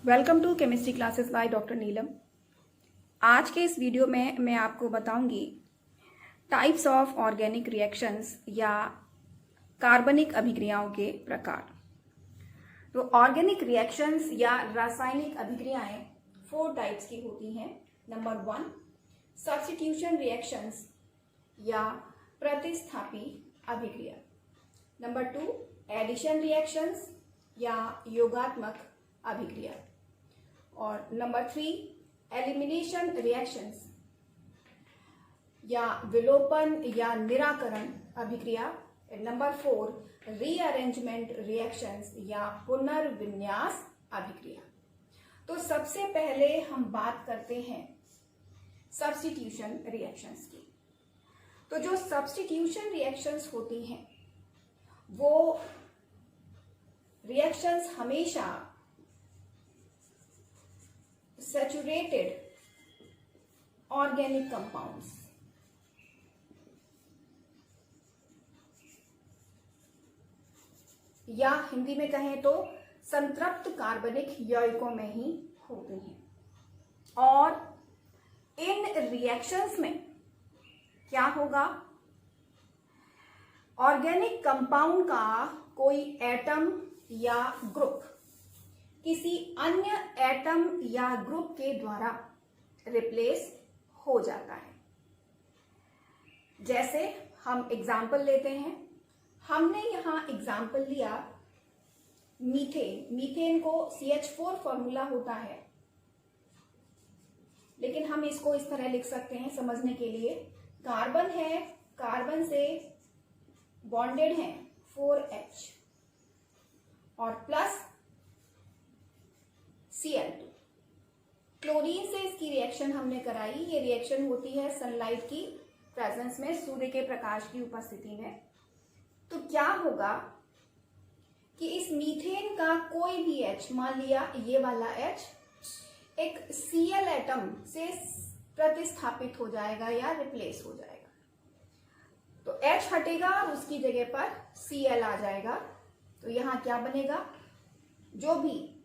Welcome to chemistry classes by doctor Neelam. आज के इस वीडियो में मैं आपको बताऊंगी टाइप्स ऑफ ऑर्गेनिक रिएक्शंस या कार्बनिक अभिक्रियाओं के प्रकार। तो ऑर्गेनिक रिएक्शंस या रासायनिक अभिक्रियाएं 4 टाइप्स की होती हैं। नंबर 1 सब्स्टिट्यूशन रिएक्शंस या प्रतिस्थापी अभिक्रिया। नंबर 2 एडिशन रिएक्शंस या योगात्मक अभिक्रिया। और नंबर 3 एलिमिनेशन रिएक्शंस या विलोपन या निराकरण अभिक्रिया। नंबर 4 रीअरेंजमेंट रिएक्शंस या पुनर्विन्यास अभिक्रिया। तो सबसे पहले हम बात करते हैं सब्स्टिट्यूशन रिएक्शंस की। तो जो सब्स्टिट्यूशन रिएक्शंस होती हैं वो रिएक्शंस हमेशा सैचुरेटेड ऑर्गेनिक कंपाउंड्स या हिंदी में कहें तो संतृप्त कार्बनिक यौगिकों में ही होते हैं। और इन रिएक्शंस में क्या होगा, ऑर्गेनिक कंपाउंड का कोई एटम या ग्रुप किसी अन्य एटम या ग्रुप के द्वारा रिप्लेस हो जाता है। जैसे हम एग्जाम्पल लेते हैं, हमने यहां एग्जाम्पल लिया मीथेन। मीथेन को CH4 फॉर्मूला होता है, लेकिन हम इसको इस तरह लिख सकते हैं समझने के लिए। कार्बन है, कार्बन से बॉन्डेड है 4H और प्लस Cl2। क्लोरीन से इसकी रिएक्शन हमने कराई। ये रिएक्शन होती है सनलाइट की प्रेजेंस में, सूर्य के प्रकाश की उपस्थिति में। तो क्या होगा कि इस मीथेन का कोई भी H, मान लिया ये वाला H, एक Cl एटम से प्रतिस्थापित हो जाएगा या रिप्लेस हो जाएगा। तो H हटेगा और उसकी जगह पर Cl आ जाएगा। तो यहां क्या बनेगा, जो भी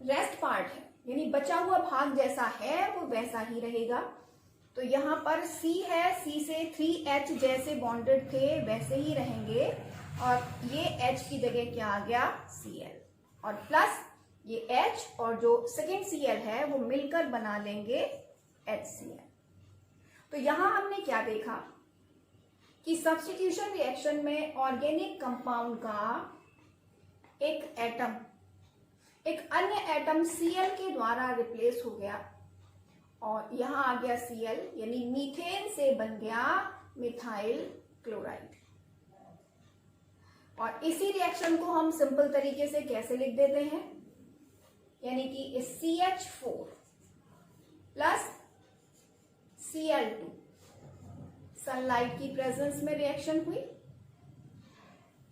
रेस्ट पार्ट है यानी बचा हुआ भाग जैसा है वो वैसा ही रहेगा। तो यहां पर C है, C से 3H जैसे बॉन्डेड थे वैसे ही रहेंगे और ये H की जगह क्या आ गया, Cl, और प्लस ये H और जो सेकेंड Cl है वो मिलकर बना लेंगे HCl। तो यहां हमने क्या देखा कि सब्स्टिट्यूशन रिएक्शन में ऑर्गेनिक कंपाउंड का एक एटम एक अन्य एटम Cl के द्वारा रिप्लेस हो गया और यहां आ गया Cl, यानी मीथेन से बन गया मिथाइल क्लोराइड। और इसी रिएक्शन को हम सिंपल तरीके से कैसे लिख देते हैं, यानी कि CH4 प्लस Cl2 सनलाइट की प्रेजेंस में रिएक्शन हुई,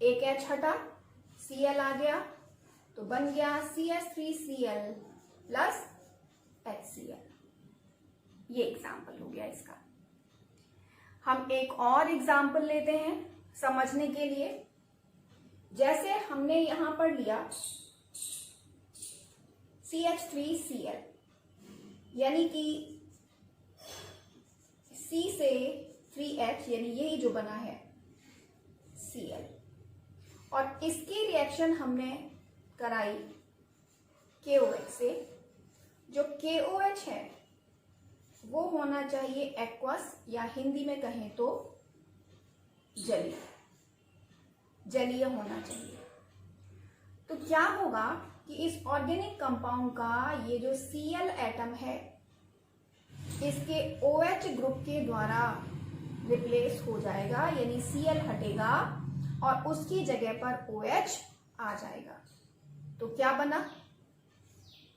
एक H हटा, Cl आ गया, तो बन गया CH3Cl प्लस HCl। ये एग्जाम्पल हो गया इसका। हम एक और एग्जाम्पल लेते हैं समझने के लिए। जैसे हमने यहां पर लिया CH3Cl, यानी कि C से 3H, यानी यही जो बना है Cl, और इसकी रिएक्शन हमने कराई KOH से। जो KOH है वो होना चाहिए एक्वस, या हिंदी में कहें तो जलीय, जलीय होना चाहिए। तो क्या होगा कि इस ऑर्गेनिक कंपाउंड का ये जो Cl एटम है इसके OH ग्रुप के द्वारा रिप्लेस हो जाएगा, यानी Cl हटेगा और उसकी जगह पर OH आ जाएगा। तो क्या बना,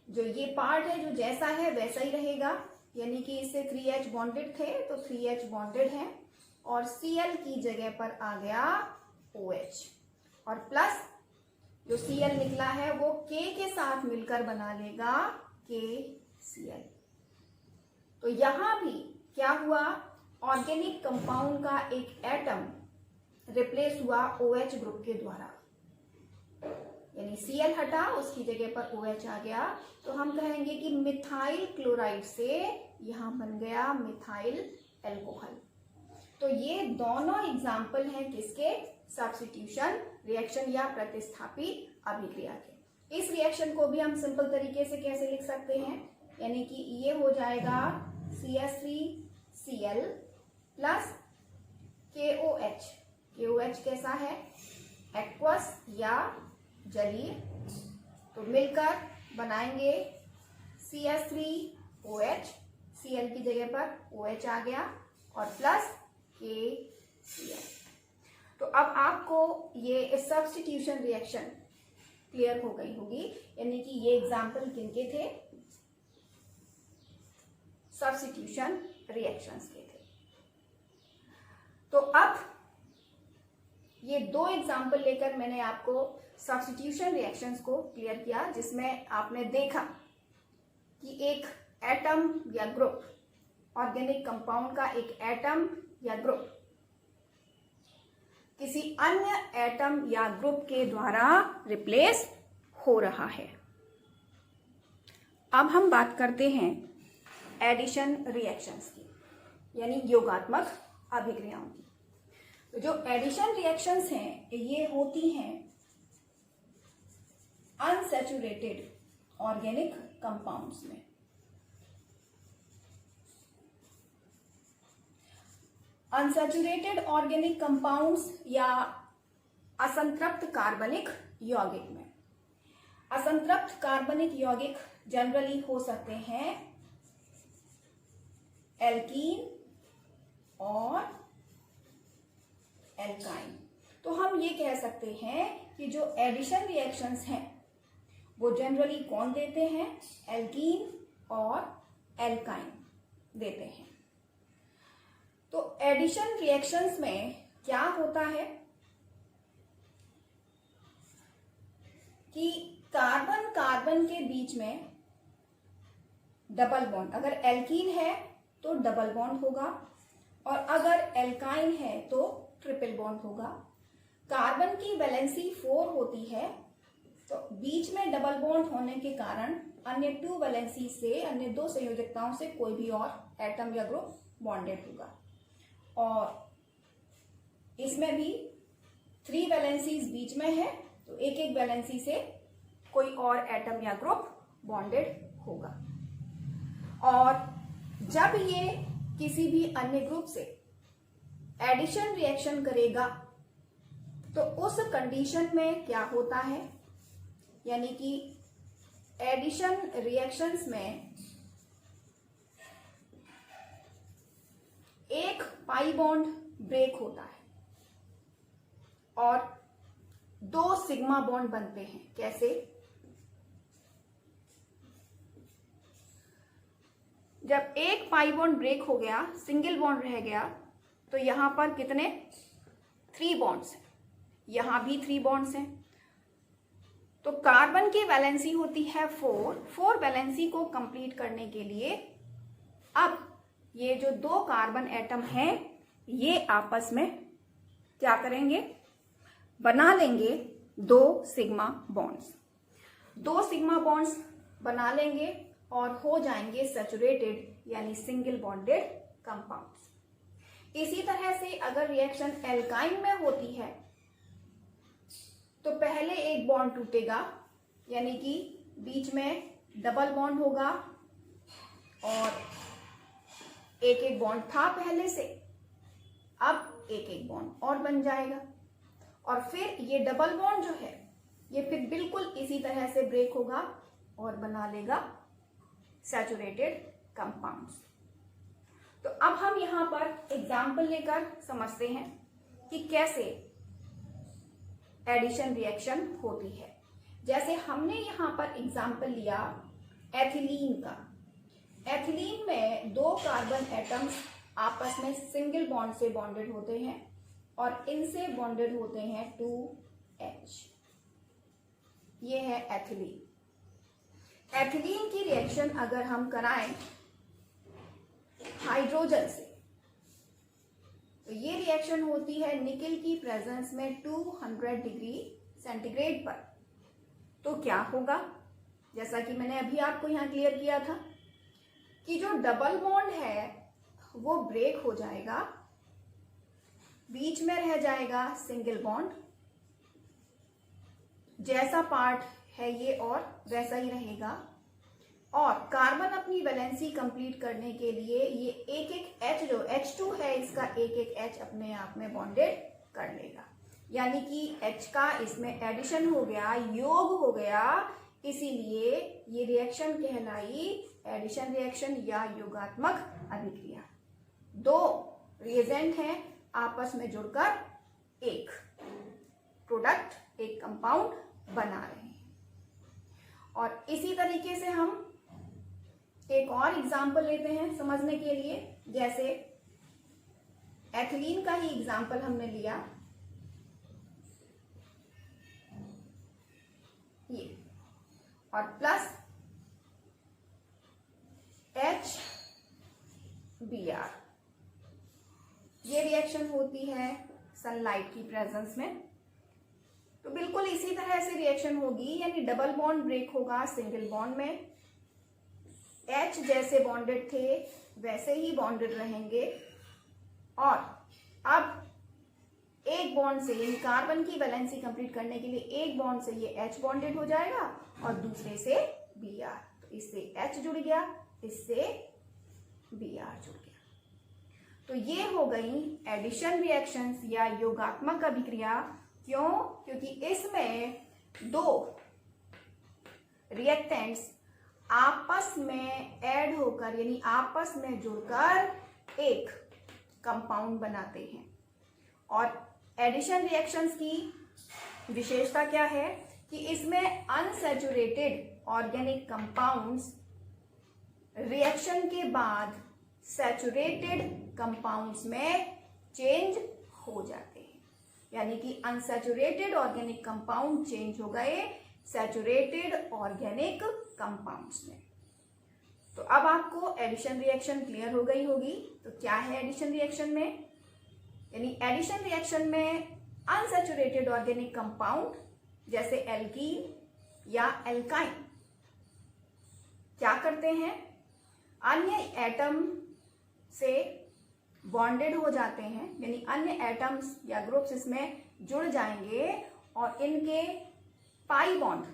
जो ये पार्ट है जो जैसा है वैसा ही रहेगा, यानी कि इससे 3H बॉन्डेड थे तो 3H बॉन्डेड है और Cl की जगह पर आ गया OH, और प्लस जो Cl निकला है वो K के साथ मिलकर बना लेगा KCl। तो यहां भी क्या हुआ, ऑर्गेनिक कंपाउंड का एक एटम रिप्लेस हुआ OH ग्रुप के द्वारा, यानी Cl हटा, उसकी जगह पर OH आ गया, तो हम कहेंगे कि मिथाइल क्लोराइड से यहाँ बन गया मिथाइल एल्कोहल। तो ये दोनों एग्जाम्पल हैं किसके? सब्स्टिट्यूशन रिएक्शन या प्रतिस्थापी अभिक्रिया के। इस रिएक्शन को भी हम सिंपल तरीके से कैसे लिख सकते हैं, यानी कि ये हो जाएगा CH3Cl प्लस KOH। KOH कैसा है? एक्वस या जलीय। तो मिलकर बनाएंगे CH3OH, Cl की जगह पर OH आ गया और प्लस KCl। तो अब आपको ये सब्स्टिट्यूशन रिएक्शन क्लियर हो गई होगी, यानी कि ये एग्जाम्पल किनके थे? सब्स्टिट्यूशन रिएक्शंस के थे। तो अब ये दो एग्जाम्पल लेकर मैंने आपको सब्स्टिट्यूशन रिएक्शंस को क्लियर किया, जिसमें आपने देखा कि एक एटम या ग्रुप, ऑर्गेनिक कंपाउंड का एक एटम या ग्रुप किसी अन्य एटम या ग्रुप के द्वारा रिप्लेस हो रहा है। अब हम बात करते हैं एडिशन रिएक्शंस की, यानी योगात्मक अभिक्रियाओं की। तो जो एडिशन रिएक्शंस हैं ये होती हैं अनसैचुरेटेड ऑर्गेनिक कंपाउंड्स में। अनसैचुरेटेड ऑर्गेनिक कंपाउंड्स या असंतृप्त कार्बनिक यौगिक में। असंतृप्त कार्बनिक यौगिक जनरली हो सकते हैं एल्कीन और एल्काइन। तो हम ये कह सकते हैं कि जो एडिशन रिएक्शंस हैं वो जनरली कौन देते हैं? एल्कीन और एल्काइन देते हैं। तो एडिशन रिएक्शंस में क्या होता है कि कार्बन कार्बन के बीच में डबल बॉन्ड, अगर एल्कीन है तो डबल बॉन्ड होगा और अगर एल्काइन है तो ट्रिपल बॉन्ड होगा। कार्बन की वैलेंसी 4 होती है, तो बीच में डबल बॉन्ड होने के कारण अन्य 2 वैलेंसी से, अन्य 2 संयोजकताओं से कोई भी और एटम या ग्रुप बॉन्डेड होगा। और इसमें भी 3 वैलेंसीज बीच में है, तो एक एक वैलेंसी से कोई और एटम या ग्रुप बॉन्डेड होगा। और जब ये किसी भी अन्य ग्रुप से एडिशन रिएक्शन करेगा तो उस कंडीशन में क्या होता है, यानी कि एडिशन रिएक्शंस में एक पाई बॉन्ड ब्रेक होता है और 2 सिग्मा बॉन्ड बनते हैं। कैसे? जब एक पाई बॉन्ड ब्रेक हो गया, सिंगल बॉन्ड रह गया, तो यहां पर कितने? 3 बॉन्ड्स हैं, यहां भी 3 बॉन्ड्स हैं। तो कार्बन की वैलेंसी होती है 4 वैलेंसी को कंप्लीट करने के लिए अब ये जो 2 कार्बन एटम हैं ये आपस में क्या करेंगे? बना लेंगे 2 सिग्मा बॉन्ड्स। 2 सिग्मा बॉन्ड्स बना लेंगे और हो जाएंगे सैचुरेटेड यानी सिंगल बॉन्डेड कंपाउंड्स। इसी तरह से अगर रिएक्शन एल्काइन में होती है तो पहले एक बॉन्ड टूटेगा, यानी कि बीच में डबल बॉन्ड होगा और एक एक बॉन्ड था पहले से, अब एक एक बॉन्ड और बन जाएगा और फिर ये डबल बॉन्ड जो है ये फिर बिल्कुल इसी तरह से ब्रेक होगा और बना लेगा सैचुरेटेड कंपाउंड्स। तो अब हम यहां पर एग्जाम्पल लेकर समझते हैं कि कैसे एडिशन रिएक्शन होती है। जैसे हमने यहां पर एग्जाम्पल लिया एथिलीन का। एथिलीन में 2 कार्बन एटम्स आपस में सिंगल बॉन्ड से बॉन्डेड होते हैं और इनसे बॉन्डेड होते हैं 2H। ये है एथिलीन। एथिलीन की रिएक्शन अगर हम कराएं हाइड्रोजन से तो ये रिएक्शन होती है निकेल की प्रेजेंस में 200 डिग्री सेंटीग्रेड पर। तो क्या होगा, जैसा कि मैंने अभी आपको यहाँ क्लियर किया था कि जो डबल बॉन्ड है वो ब्रेक हो जाएगा, बीच में रह जाएगा सिंगल बॉन्ड। जैसा पार्ट है ये और वैसा ही रहेगा, और कार्बन अपनी वैलेंसी कंप्लीट करने के लिए ये एक एक H जो H2 है इसका एक एक H अपने आप में बॉन्डेड कर लेगा, यानी कि H का इसमें एडिशन हो गया, योग हो गया, इसीलिए ये रिएक्शन कहलाई एडिशन रिएक्शन या योगात्मक अभिक्रिया। दो रिएजेंट हैं आपस में जुड़कर एक प्रोडक्ट, एक कंपाउंड बना रहे हैं। और इसी तरीके से हम एक और एग्जाम्पल लेते हैं समझने के लिए, जैसे एथिलीन का ही एग्जाम्पल हमने लिया, ये और प्लस HBr, ये रिएक्शन होती है सनलाइट की प्रेजेंस में। तो बिल्कुल इसी तरह से रिएक्शन होगी, यानी डबल बॉन्ड ब्रेक होगा सिंगल बॉन्ड में, H जैसे बॉन्डेड थे वैसे ही बॉन्डेड रहेंगे, और अब एक बॉन्ड से यानी कार्बन की वैलेंसी कंप्लीट करने के लिए एक बॉन्ड से ये H बॉन्डेड हो जाएगा और दूसरे से Br, तो इससे H जुड़ गया, इससे Br जुड़ गया। तो ये हो गई एडिशन रिएक्शंस या योगात्मक अभिक्रिया। क्यों? क्योंकि इसमें दो रिएक्टेंट्स आपस में ऐड होकर यानी आपस में जुड़कर एक कंपाउंड बनाते हैं। और एडिशन रिएक्शंस की विशेषता क्या है कि इसमें अनसैचुरेटेड ऑर्गेनिक कंपाउंड्स रिएक्शन के बाद सैचुरेटेड कंपाउंड्स में चेंज हो जाते हैं, यानी कि अनसैचुरेटेड ऑर्गेनिक कंपाउंड चेंज हो गए सैचुरेटेड ऑर्गेनिक कंपाउंड्स में। तो अब आपको एडिशन रिएक्शन क्लियर हो गई होगी। तो क्या है एडिशन रिएक्शन में? यानी एडिशन रिएक्शन में अनसैचुरेटेड ऑर्गेनिक कंपाउंड जैसे एल्कीन या एल्काइन क्या करते हैं, अन्य एटम से बॉन्डेड हो जाते हैं, यानी अन्य एटम्स या ग्रुप्स इसमें जुड़ जाएंगे और इनके पाई बॉन्ड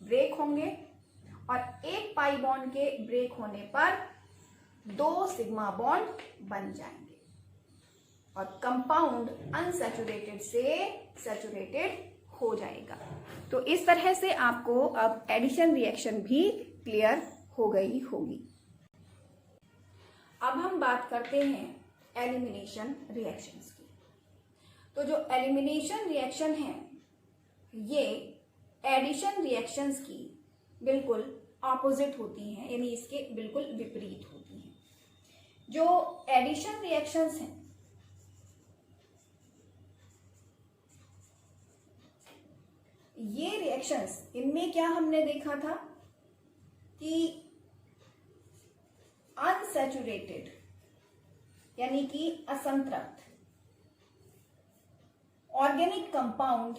ब्रेक होंगे, और एक पाई बॉन्ड के ब्रेक होने पर दो सिग्मा बॉन्ड बन जाएंगे और कंपाउंड अनसैचुरेटेड से सैचुरेटेड हो जाएगा। तो इस तरह से आपको अब एडिशन रिएक्शन भी क्लियर हो गई होगी। अब हम बात करते हैं एलिमिनेशन रिएक्शंस की। तो जो एलिमिनेशन रिएक्शन है ये एडिशन रिएक्शंस की बिल्कुल ऑपोजिट होती हैं, यानी इसके बिल्कुल विपरीत होती हैं। जो एडिशन रिएक्शंस हैं ये रिएक्शंस, इनमें क्या हमने देखा था कि अनसैचुरेटेड यानी कि असंतृप्त ऑर्गेनिक कंपाउंड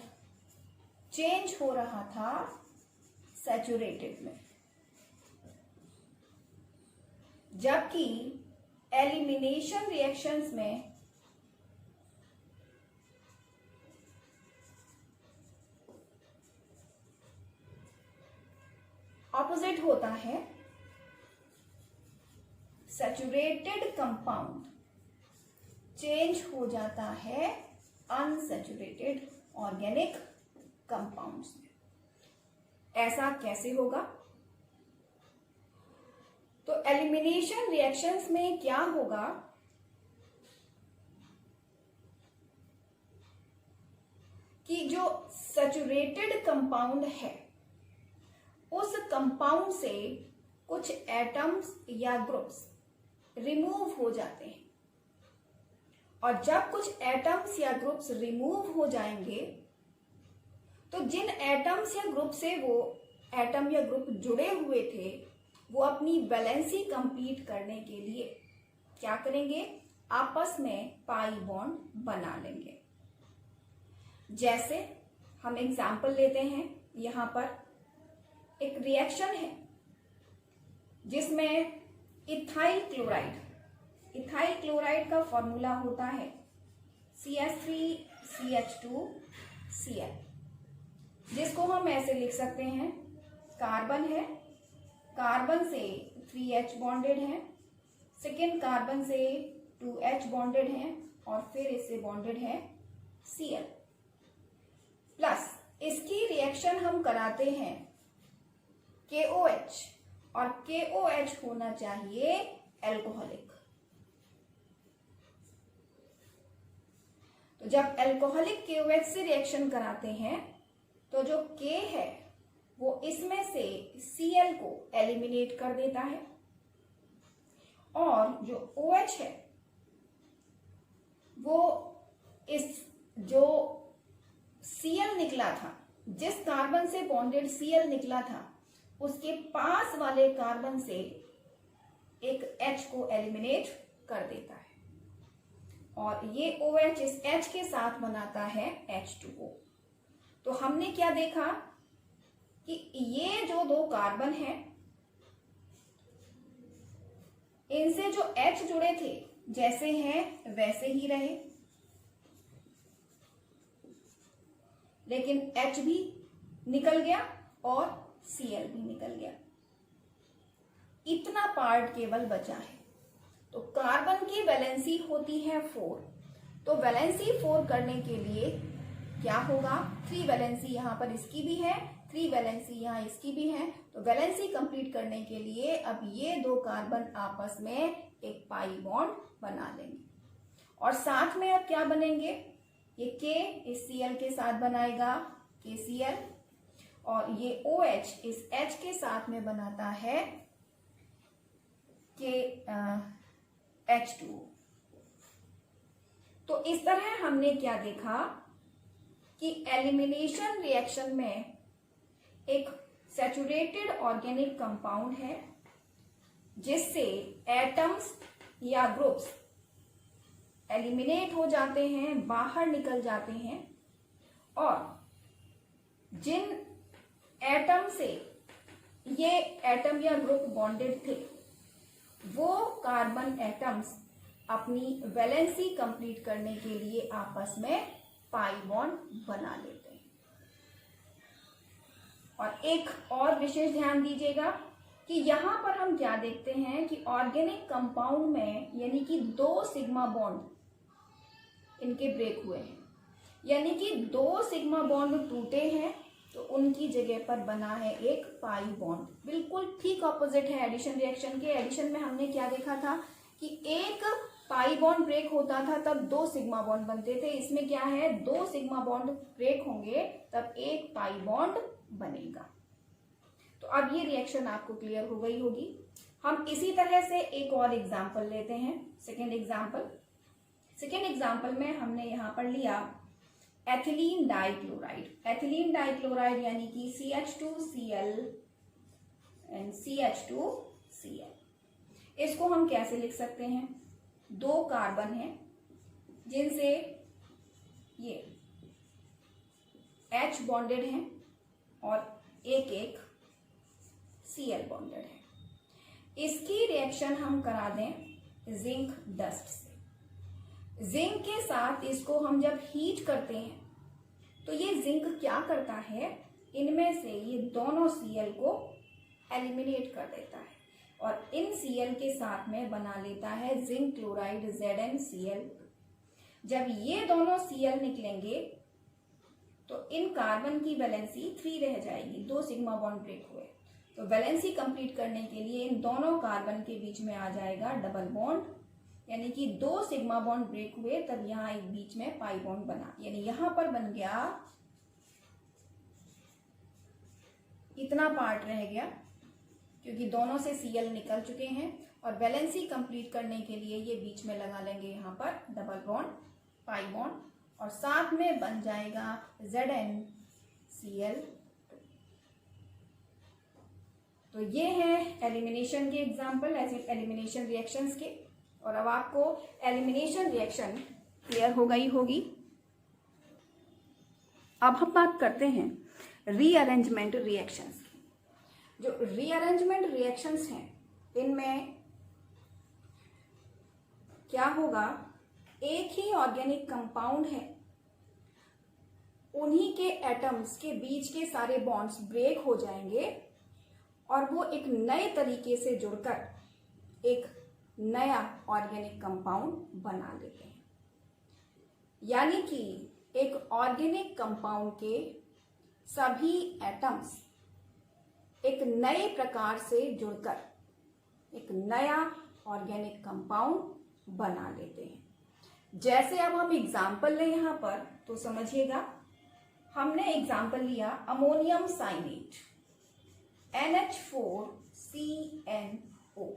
चेंज हो रहा था सैचुरेटेड में, जबकि एलिमिनेशन रिएक्शंस में ऑपोजिट होता है, सैचुरेटेड कंपाउंड चेंज हो जाता है अनसैचुरेटेड ऑर्गेनिक कंपाउंड्स में। ऐसा कैसे होगा? तो एलिमिनेशन रिएक्शंस में क्या होगा कि जो सैचुरेटेड कंपाउंड है उस कंपाउंड से कुछ एटम्स या ग्रुप्स रिमूव हो जाते हैं, और जब कुछ एटम्स या ग्रुप्स रिमूव हो जाएंगे तो जिन एटम्स या ग्रुप से वो एटम या ग्रुप जुड़े हुए थे वो अपनी वैलेंसी कंप्लीट करने के लिए क्या करेंगे, आपस में पाई बॉन्ड बना लेंगे। जैसे हम एग्जाम्पल लेते हैं, यहाँ पर एक रिएक्शन है जिसमें इथाइल क्लोराइड का फॉर्मूला होता है CH3CH2Cl, जिसको हम ऐसे लिख सकते हैं, कार्बन है, कार्बन से 3H बॉन्डेड है, सेकेंड कार्बन से 2H बॉन्डेड है और फिर इससे बॉन्डेड है Cl, प्लस इसकी रिएक्शन हम कराते हैं KOH, और KOH होना चाहिए एल्कोहलिक। तो जब एल्कोहलिक KOH से रिएक्शन कराते हैं तो जो K है वो इसमें से Cl को एलिमिनेट कर देता है, और जो OH है वो इस जो Cl निकला था, जिस कार्बन से बॉन्डेड Cl निकला था, उसके पास वाले कार्बन से एक H को एलिमिनेट कर देता है, और ये OH इस H के साथ बनाता है H2O। तो हमने क्या देखा कि ये जो दो कार्बन हैं, इनसे जो H जुड़े थे जैसे हैं वैसे ही रहे, लेकिन H भी निकल गया और Cl भी निकल गया, इतना पार्ट केवल बचा है। तो कार्बन की वैलेंसी होती है 4, तो वैलेंसी 4 करने के लिए क्या होगा, 3 वैलेंसी यहाँ पर इसकी भी है, 3 वैलेंसी यहाँ इसकी भी है, तो वैलेंसी कंप्लीट करने के लिए अब ये दो कार्बन आपस में एक पाई बॉन्ड बना लेंगे, और साथ में अब क्या बनेंगे, ये K इस Cl के साथ बनाएगा KCl, और ये OH इस H के साथ में बनाता है H2O। तो इस तरह हमने क्या देखा कि एलिमिनेशन रिएक्शन में एक सैचुरेटेड ऑर्गेनिक कंपाउंड है जिससे एटम्स या ग्रुप्स एलिमिनेट हो जाते हैं, बाहर निकल जाते हैं, और जिन एटम से ये एटम या ग्रुप बॉन्डेड थे वो कार्बन एटम्स अपनी वैलेंसी कंप्लीट करने के लिए आपस में पाई बॉन्ड बना लेते हैं। और एक और विशेष ध्यान दीजिएगा कि यहाँ पर हम क्या देखते हैं कि ऑर्गेनिक कंपाउंड में यानी कि 2 सिग्मा बॉन्ड इनके ब्रेक हुए हैं, यानी कि 2 सिग्मा बॉन्ड टूटे हैं, तो उनकी जगह पर बना है एक पाई बॉन्ड। बिल्कुल ठीक ऑपोजिट है एडिशन रिएक्शन के। एडिशन में हमने क्या देखा था कि एक पाई बॉन्ड ब्रेक होता था तब 2 सिग्मा बॉन्ड बनते थे, इसमें क्या है 2 सिग्मा बॉन्ड ब्रेक होंगे तब एक पाई बॉन्ड बनेगा। तो अब ये रिएक्शन आपको क्लियर हो गई होगी। हम इसी तरह से एक और एग्जाम्पल लेते हैं, सेकेंड एग्जाम्पल में हमने यहाँ पर लिया एथिलीन डाइक्लोराइड। एथिलीन डाइक्लोराइड यानी कि CH2Cl एंड CH2Cl। इसको हम कैसे लिख सकते हैं, 2 कार्बन हैं जिनसे ये H बॉन्डेड हैं और एक Cl बॉन्डेड है। इसकी रिएक्शन हम करा दें जिंक डस्ट से। जिंक के साथ इसको हम जब हीट करते हैं तो ये जिंक क्या करता है, इनमें से ये दोनों Cl को एलिमिनेट कर देता है और इन Cl के साथ में बना लेता है जिंक क्लोराइड ZnCl। जब ये दोनों Cl निकलेंगे तो इन कार्बन की वैलेंसी 3 रह जाएगी, 2 सिग्मा बॉन्ड ब्रेक हुए, तो वैलेंसी कंप्लीट करने के लिए इन दोनों कार्बन के बीच में आ जाएगा डबल बॉन्ड, यानी कि 2 सिग्मा बॉन्ड ब्रेक हुए तब यहाँ एक बीच में पाई बॉन्ड बना, यानी यहां पर बन गया, इतना पार्ट रह गया क्योंकि दोनों से Cl निकल चुके हैं, और वैलेंसी कंप्लीट करने के लिए ये बीच में लगा लेंगे यहाँ पर डबल बॉन्ड पाई बॉन्ड, और साथ में बन जाएगा ZnCl। तो ये हैं एलिमिनेशन के एग्जाम्पल, ऐसे एलिमिनेशन रिएक्शंस के। और अब आपको एलिमिनेशन रिएक्शन क्लियर हो गई होगी। अब हम बात करते हैं रीअरेंजमेंट रिएक्शंस की। जो रीअरेंजमेंट रिएक्शंस हैं इनमें क्या होगा, एक ही ऑर्गेनिक कंपाउंड है, उन्हीं के एटम्स के बीच के सारे बॉन्ड्स ब्रेक हो जाएंगे और वो एक नए तरीके से जुड़कर एक नया ऑर्गेनिक कंपाउंड बना लेते हैं। यानी कि एक ऑर्गेनिक कंपाउंड के सभी एटम्स एक नए प्रकार से जुड़कर एक नया ऑर्गेनिक कंपाउंड बना लेते हैं। जैसे अब हम एग्जाम्पल लें यहां पर तो समझिएगा। हमने एग्जाम्पल लिया अमोनियम साइनेट NH4CnO।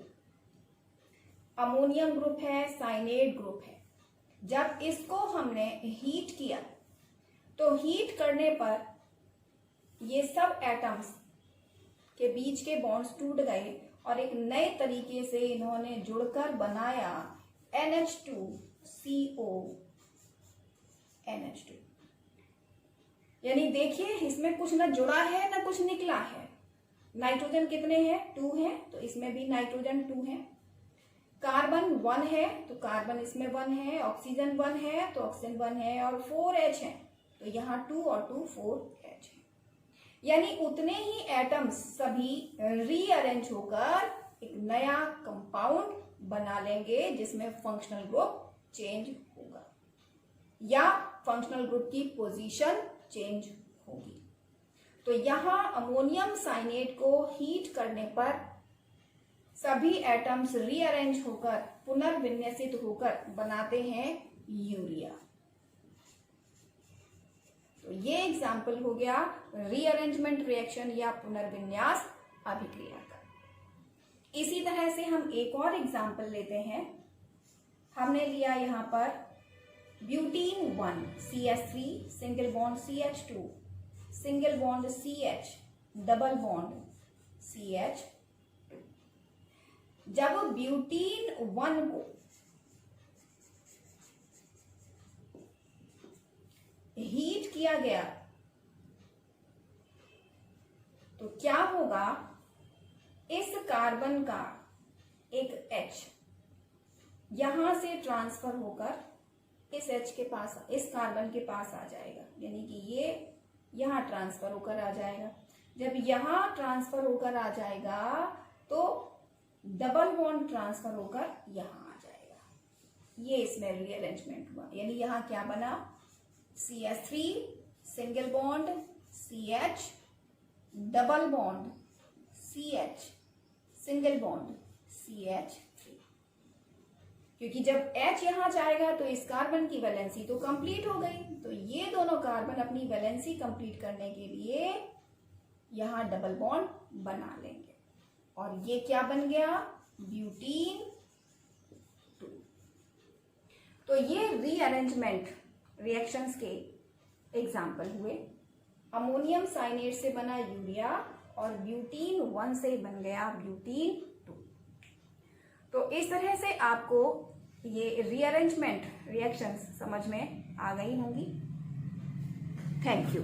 अमोनियम ग्रुप है, साइनेट ग्रुप है। जब इसको हमने हीट किया तो हीट करने पर ये सब एटम्स के बीच के बॉन्ड्स टूट गए और एक नए तरीके से इन्होंने जुड़कर बनाया NH2CO NH2। यानी देखिए इसमें कुछ ना जुड़ा है ना कुछ निकला है। नाइट्रोजन कितने हैं, 2 हैं, तो इसमें भी नाइट्रोजन 2 है। कार्बन 1 है तो कार्बन इसमें 1 है, ऑक्सीजन 1 है तो ऑक्सीजन 1 है, और 4H है तो यहाँ 2 और 2 4H है। यानी उतने ही एटम्स सभी रीअरेंज होकर एक नया कंपाउंड बना लेंगे जिसमें फंक्शनल ग्रुप चेंज होगा या फंक्शनल ग्रुप की पोजीशन चेंज होगी। तो यहां अमोनियम साइनेट को हीट करने पर सभी एटम्स रीअरेंज होकर पुनर्विन्यासित होकर बनाते हैं यूरिया। तो ये एग्जाम्पल हो गया रीअरेंजमेंट रिएक्शन या पुनर्विन्यास अभिक्रिया का। इसी तरह से हम एक और एग्जाम्पल लेते हैं। हमने लिया यहां पर butene 1 CH3 single bond CH2 single bond CH double bond CH। जब ब्यूटीन 1 को हीट किया गया तो क्या होगा, इस कार्बन का एक H यहां से ट्रांसफर होकर इस H के पास, इस कार्बन के पास आ जाएगा। यानी कि ये यहां ट्रांसफर होकर आ जाएगा। जब यहां ट्रांसफर होकर आ जाएगा तो डबल बॉन्ड ट्रांसफर होकर यहां आ जाएगा। ये इसमें रीअरेंजमेंट हुआ। यानी यहां क्या बना, CH3 single bond CH double bond CH single bond CH3। क्योंकि जब H यहां जाएगा तो इस कार्बन की वैलेंसी तो कंप्लीट हो गई, तो ये दोनों कार्बन अपनी वैलेंसी कंप्लीट करने के लिए यहां डबल बॉन्ड बना लेंगे और ये क्या बन गया, ब्यूटीन 2। तो ये रीअरेंजमेंट रिएक्शंस के एग्जाम्पल हुए। अमोनियम साइनेट से बना यूरिया और ब्यूटीन 1 से बन गया ब्यूटीन 2। तो इस तरह से आपको ये रीअरेंजमेंट रिएक्शंस समझ में आ गई होंगी। Thank you.